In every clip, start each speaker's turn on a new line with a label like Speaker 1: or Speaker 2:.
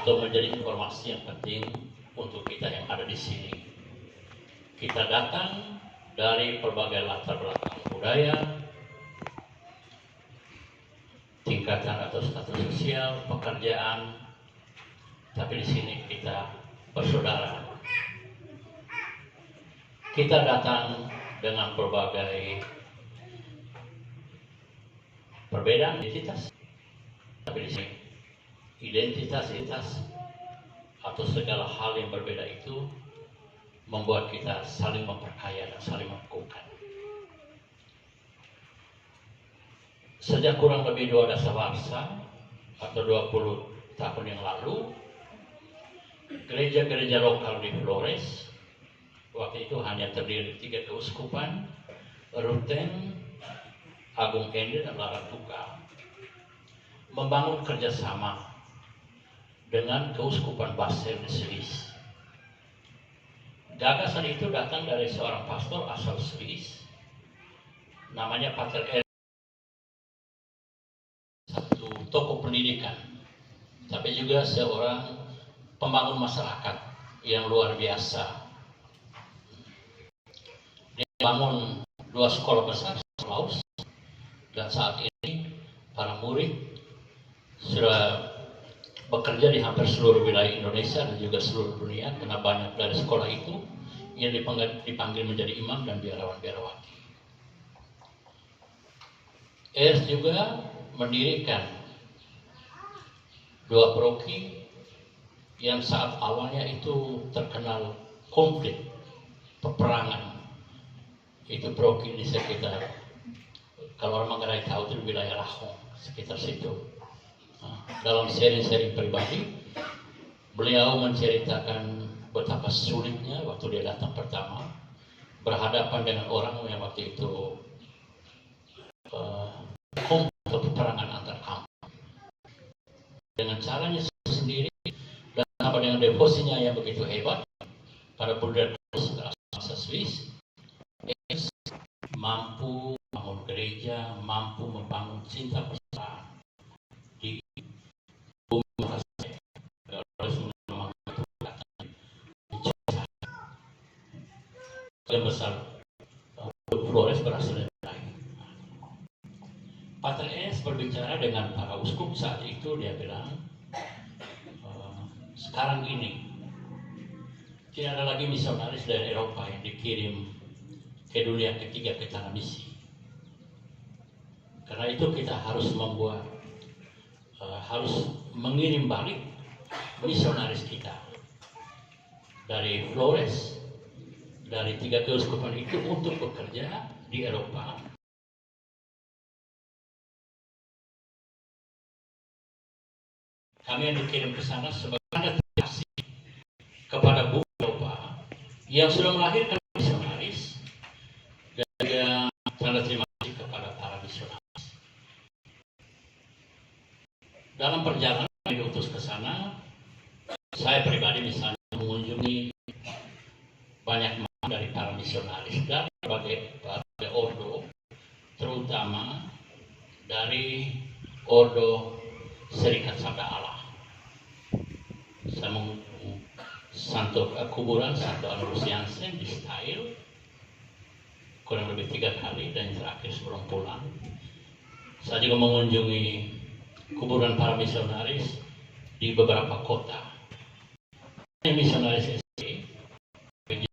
Speaker 1: atau menjadi informasi yang penting untuk kita yang ada di sini. Kita datang dari berbagai latar belakang budaya, tingkatan atau status sosial, pekerjaan, tapi di sini kita bersaudara. Kita datang dengan berbagai perbedaan identitas, tapi di sini identitas atau segala hal yang berbeda itu membuat kita saling memperkaya dan saling mengukuhkan. Sejak kurang lebih 2 dasawarsa atau 20 tahun yang lalu, gereja-gereja lokal di Flores, waktu itu hanya terdiri 3 keuskupan, Ruteng, Agung Ende, dan Laratuka, membangun kerjasama dengan keuskupan Basel di Swiss. Gagasan itu datang dari seorang pastor asal Swiss, namanya Pater R. Satu tokoh pendidikan, tapi juga seorang pembangun masyarakat yang luar biasa. Dia bangun 2 sekolah besar Laos, dan saat ini para murid sudah bekerja di hampir seluruh wilayah Indonesia dan juga seluruh dunia, karena banyak dari sekolah itu yang dipanggil menjadi imam dan biarawan-biarawati. ERS juga mendirikan 2 paroki yang saat awalnya itu terkenal konflik, peperangan. Itu paroki di sekitar, kalau orang Manggarai tahu itu di wilayah Rahong, sekitar situ. Dalam seri-seri pribadi, beliau menceritakan betapa sulitnya waktu dia datang pertama berhadapan dengan orang yang waktu itu atau peperangan antar kampung. Dengan caranya sendiri dan sama dengan devosinya yang begitu hebat, pada budaya bangsa Swiss, mampu membangun gereja, mampu membangun cinta persaudaraan di bumi yang besar. Flores berhasil meraih. Pater S berbicara dengan para uskup saat itu, dia bilang, sekarang ini tidak ada lagi misionaris dari Eropa yang dikirim ke dunia ketiga ke tanah misi. Karena itu kita harus harus mengirim balik misionaris kita dari Flores, dari 3 keuskupan itu untuk bekerja di Eropa. Kami yang dikirim ke sana sebagai tanda terima kasih kepada bumi Eropa yang sudah melahirkan misionaris, dan juga tanda terima kasih kepada para misionaris. Dalam perjalanan kami diutus ke sana, saya pribadi misalnya mengunjungi banyak dari para misionaris dari berbagai ordo, terutama dari ordo Serikat Sabda Allah. Saya kuburan Santo Aloysius Jansen di Style kurang lebih 3 kali, dan yang terakhir sebelum pulang saya juga mengunjungi kuburan para misionaris di beberapa kota. Misionaris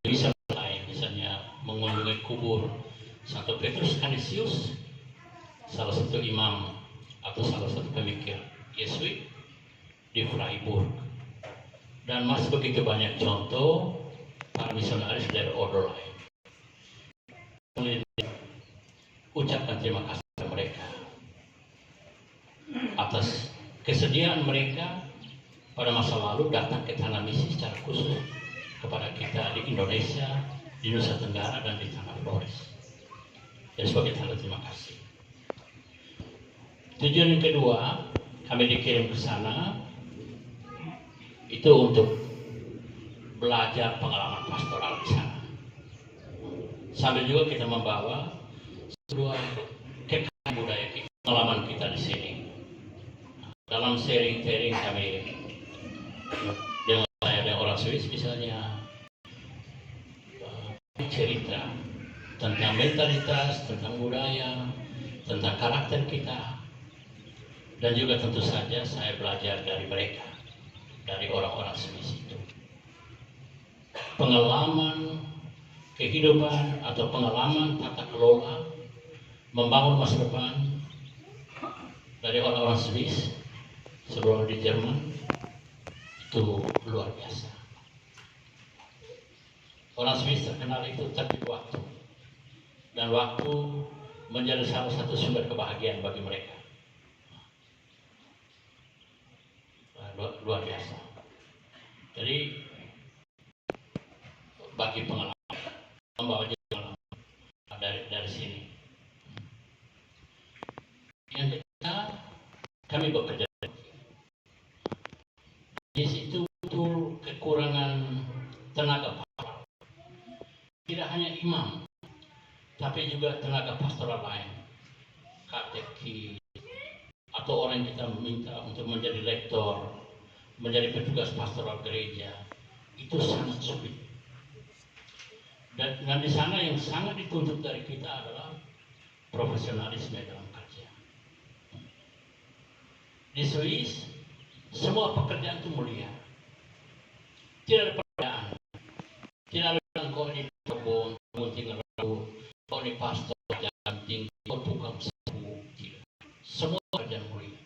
Speaker 1: bisa lain, misalnya mengunjungi kubur Santo Petrus Canisius, salah satu imam atau salah satu pemikir Yesuit di Freiburg, dan masih begitu banyak contoh para misionaris dari ordo lain. Ucapkan terima kasih kepada mereka atas kesediaan mereka pada masa lalu datang ke tanah misi secara khusus kepada kita di Indonesia, di Nusa Tenggara, dan di tanah Flores. Jadi sebagai tanda terima kasih. Tujuan yang kedua, kami dikirim ke sana itu untuk belajar pengalaman pastoral di sana. Sambil juga kita membawa sebuah kekayaan budaya kita, pengalaman kita di sini. Dalam sharing kami Dengan saya dan orang Swiss misalnya cerita tentang mentalitas, tentang budaya, tentang karakter kita, dan juga tentu saja saya belajar dari mereka, dari orang-orang Swiss itu. Pengalaman kehidupan atau pengalaman tata kelola membangun masa depan dari orang-orang Swiss sebelum di Jerman itu luar biasa. Orang Swiss terkenal itu tertib waktu, dan waktu menjadi salah satu sumber kebahagiaan bagi mereka. Luar biasa. Jadi bagi pengalaman, membawa pengalaman dari sini. Yang ketiga, kami bekerja di situ betul kekurangan tenaga pastoral. Tidak hanya imam, tapi juga tenaga pastoral lain, kateki, atau orang yang kita meminta untuk menjadi lektor, menjadi petugas pastoral gereja, itu sangat sulit. Dan di sana yang sangat dituntut dari kita adalah profesionalisme dalam kerja. Di Swiss, semua pekerjaan itu mulia. Tidak ada perbedaan. Tidak ada yang kau ini kebun, gunting rambut, kau ini pastor, jalan tinggi, kau tukang sapu. Tidak. Semua pekerjaan mulia.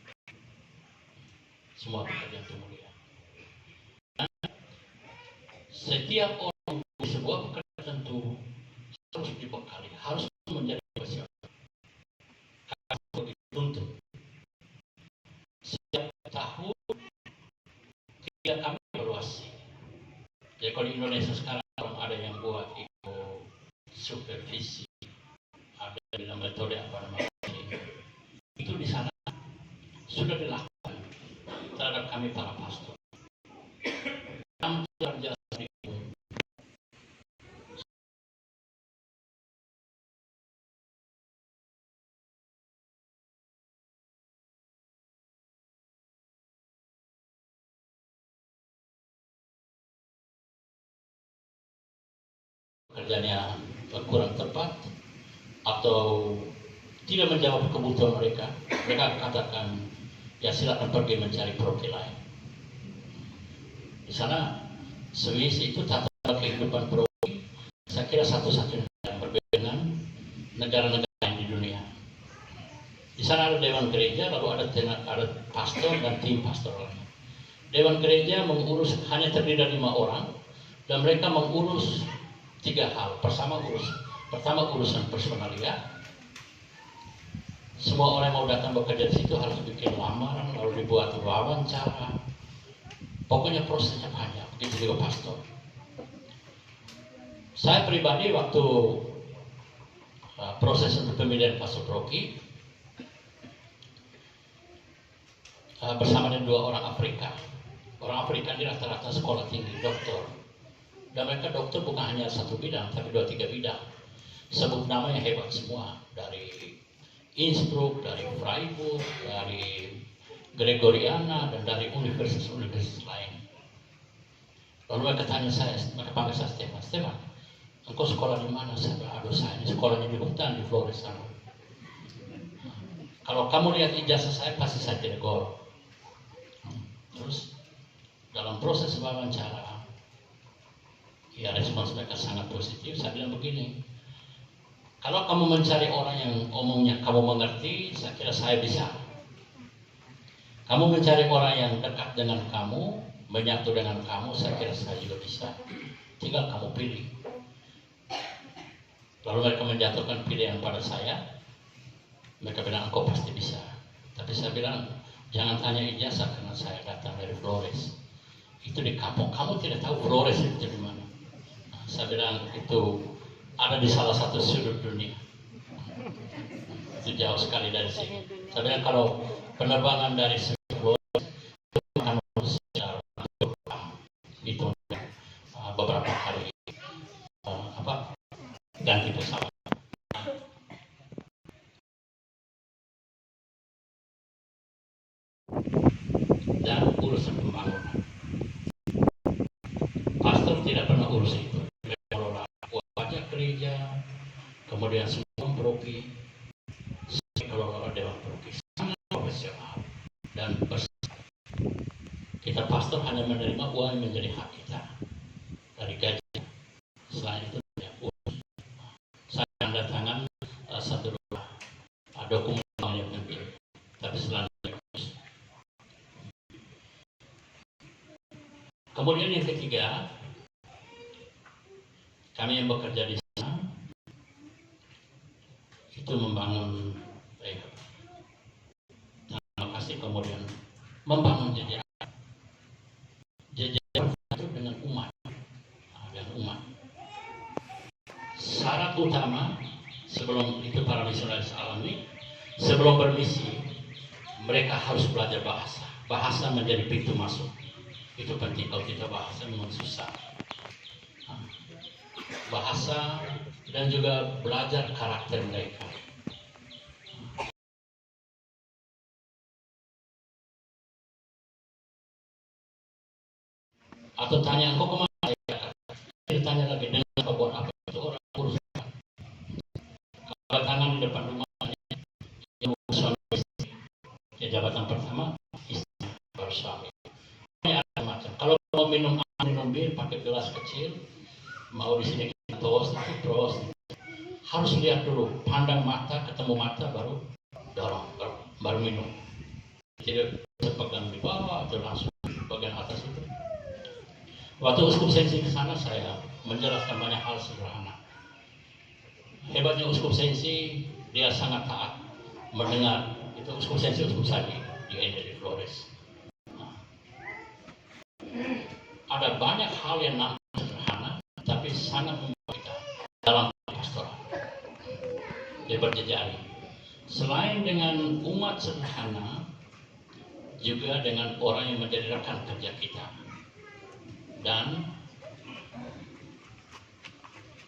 Speaker 1: Semua pekerjaan itu mulia. Dan setiap orang di sebuah pekerjaan tentu harus dibekali, harus menjadi profesional. Harus dituntut. Setiap tahun kita kami evaluasi. Jadi kalau di Indonesia sekarang ada yang buat itu supervisi, ada dalam metode apa namanya, itu di sana sudah dilakukan terhadap kami para pastor. Kami kerja kerjanya kurang tepat atau tidak menjawab kebutuhan mereka, mereka katakan ya silakan pergi mencari profil lain. Di sana Swiss itu tata kehidupan profil, saya kira satu-satunya yang berbeda dengan negara-negara lain di dunia. Di sana ada dewan gereja, lalu ada pastor dan tim pastoral. Dewan gereja mengurus hanya terdiri dari 5 orang, dan mereka mengurus 3 hal. Pertama urusan personalia. Semua orang yang mau datang bekerja di situ harus bikin lamaran, lalu dibuat wawancara. Pokoknya prosesnya banyak. Begitu juga pastor. Saya pribadi waktu proses untuk pemilihan pastor Proki bersama dengan 2 orang Afrika. Orang Afrika ini rata-rata sekolah tinggi, doktor. Dan mereka dokter bukan hanya 1 bidang, tapi 2-3 bidang. Sebut namanya hebat semua. Dari Innsbruck, dari Freiburg, dari Gregoriana, dan dari universitas-universitas lain. Lalu mereka tanya saya, mereka panggil saya Stefan, engkau sekolah di mana? Saya bilang, aduh saya ini sekolahnya di hutan, di Flores sana. Kalau kamu lihat ijazah saya, pasti saya tegur. Terus, dalam proses wawancara, ya respons mereka sangat positif. Saya bilang begini, kalau kamu mencari orang yang omongnya kamu mengerti, saya kira saya bisa. Kamu mencari orang yang dekat dengan kamu, menyatu dengan kamu, saya kira saya juga bisa. Tinggal kamu pilih. Lalu mereka menjatuhkan pilihan pada saya. Mereka bilang, engkau pasti bisa. Tapi saya bilang, jangan tanya ijazah karena saya datang dari Flores. Itu di kampung, kamu tidak tahu Flores itu di mana. Saya bilang itu ada di salah satu sudut dunia. Itu jauh sekali dari sini. Saya bilang kalau penerbangan dari Flores itu akan itu beberapa kali ganti pesawat. Dan urusan pembangunan. tidak pernah urus itu. Mengelola pajak gereja, kemudian semua paroki, kelola dewan paroki sangat profesional dan kita pastor hanya menerima uang yang menjadi hak kita dari gaji. Selain itu tidak urus. Saya tanda tangan satu dua dokumen yang penting, tapi selanjutnya. Kemudian yang ketiga, kami yang bekerja di sana itu membangun kasih, kemudian membangun jajaran itu dengan umat. Syarat utama sebelum itu para misionaris alami, sebelum bermisi, mereka harus belajar bahasa. Bahasa menjadi pintu masuk. Itu penting. Kalau kita bahasa memang susah. Bahasa dan juga belajar karakter mereka. Atau tanya, engkau kemana? Ditanya lagi, dengan apa, buat apa? Itu orang kurus. Kalau tangan di depan rumahnya, yang suami istri. Ya, jabatan pertama, istri baru suami. Ini ada macam. Kalau mau minum bir pakai gelas kecil, mau di sini kita toast, harus lihat dulu, pandang mata, ketemu mata, baru dorong, baru minum. Jadi pegang di bawah atau langsung bagian atas itu. Waktu Uskup Sensi ke sana, saya menjelaskan banyak hal sederhana. Hebatnya Uskup Sensi, dia sangat taat mendengar. Itu Uskup Sensi, Uskup Sagi di Ende di Flores. Ada banyak hal yang nampak sederhana, tapi sangat membawa kita dalam pastoral. Dia berjejaring. Selain dengan umat sederhana, juga dengan orang yang menjadi rekan kerja kita. Dan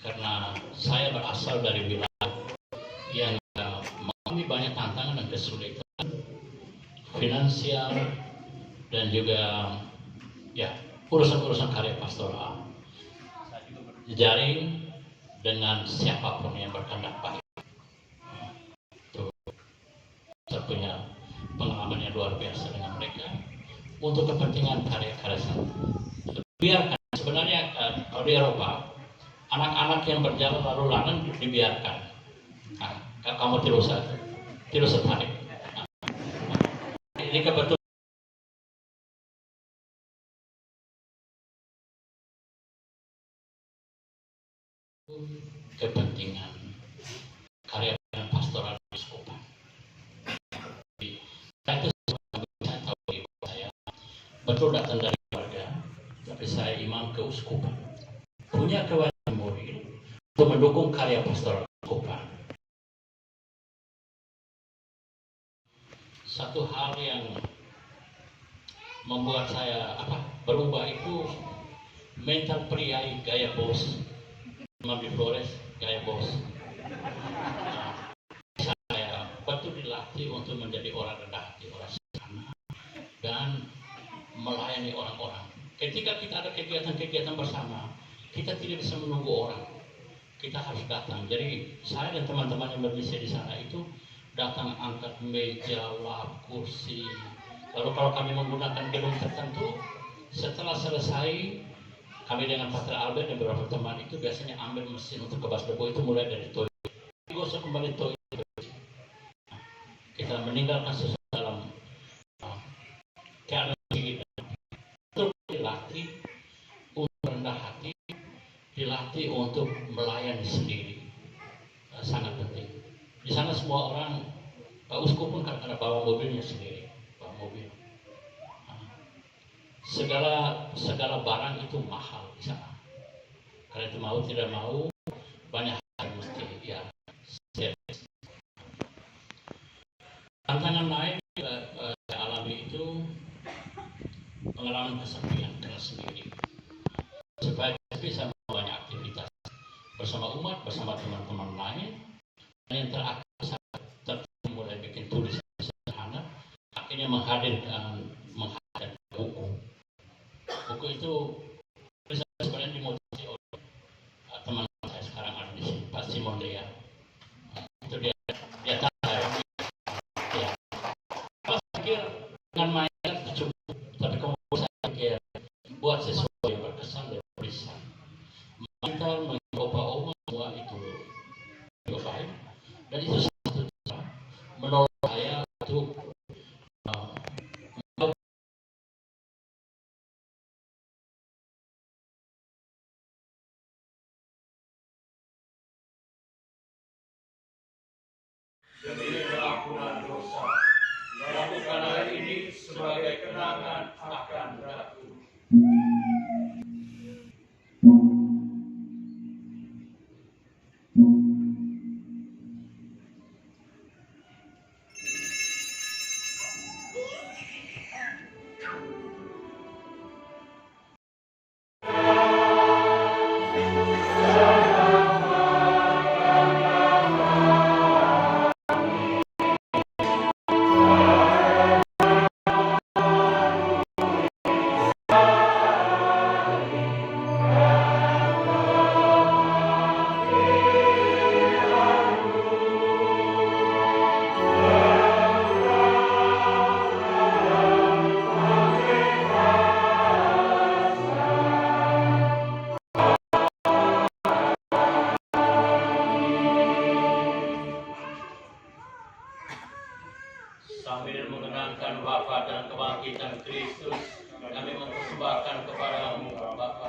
Speaker 1: karena saya berasal dari wilayah yang mengalami banyak tantangan dan kesulitan finansial dan juga ya urusan-urusan karya pastoral, saya juga berjejaring dengan siapapun yang berkehendak baik. Itu saya punya pengalaman yang luar biasa dengan mereka untuk kepentingan karya-karya saya. Biarkan, sebenarnya kalau di Eropa anak-anak yang berjalan lalu lalang dibiarkan. Nah, kamu tidak tertarik. Ini kebetulan kepentingan karya pastoral uskupan. Saya itu saya tahu ibu saya betul datang dari keluarga, tapi saya imam keuskupan, punya kewajiban moral untuk mendukung karya pastoral uskupan. Satu hal yang membuat saya berubah itu mental priai gaya bos. Imam di Flores gaya bos. Saya betul dilatih untuk menjadi orang rendah hati, orang sederhana, dan melayani orang-orang. Ketika kita ada kegiatan-kegiatan bersama, kita tidak bisa menunggu orang. Kita harus datang. Jadi saya dan teman-teman yang bermisi di sana itu datang angkat meja, lap, kursi. Lalu kalau kami menggunakan gedung tertentu, setelah selesai, kami dengan Pastor Albert dan beberapa teman itu biasanya ambil mesin untuk kebas debu itu mulai dari toilet. Digosok kembali toilet. Kita meninggalkan sesuatu dalam keadaan kita. Untuk dilatih untuk rendah hati, dilatih untuk melayani sendiri. Sangat penting. Di sana semua orang, Pak Uskup pun kan ada bawa mobilnya sendiri, bawa mobil. Segala barang itu mahal di sana. Karena itu mau tidak mau banyak hal mesti ya servis. Tantangan lain saya alami itu pengalaman kesepian dengan sendiri. Supaya bisa banyak aktivitas bersama umat, bersama teman-teman lain yang mulai bikin tulisan sederhana, akhirnya menghadirkan buku itu sebenarnya buat sesuatu yang berkesan dan berlisan. Kita mencoba semua itu juga baik, dan itu satu cara menolong saya untuk
Speaker 2: demi pengampunan dosa. Lakukan hari ini sebagai kenangan akan Ratu. Sambil mengenangkan wafat dan kebangkitan Kristus, kami mempersembahkan kepadamu Bapa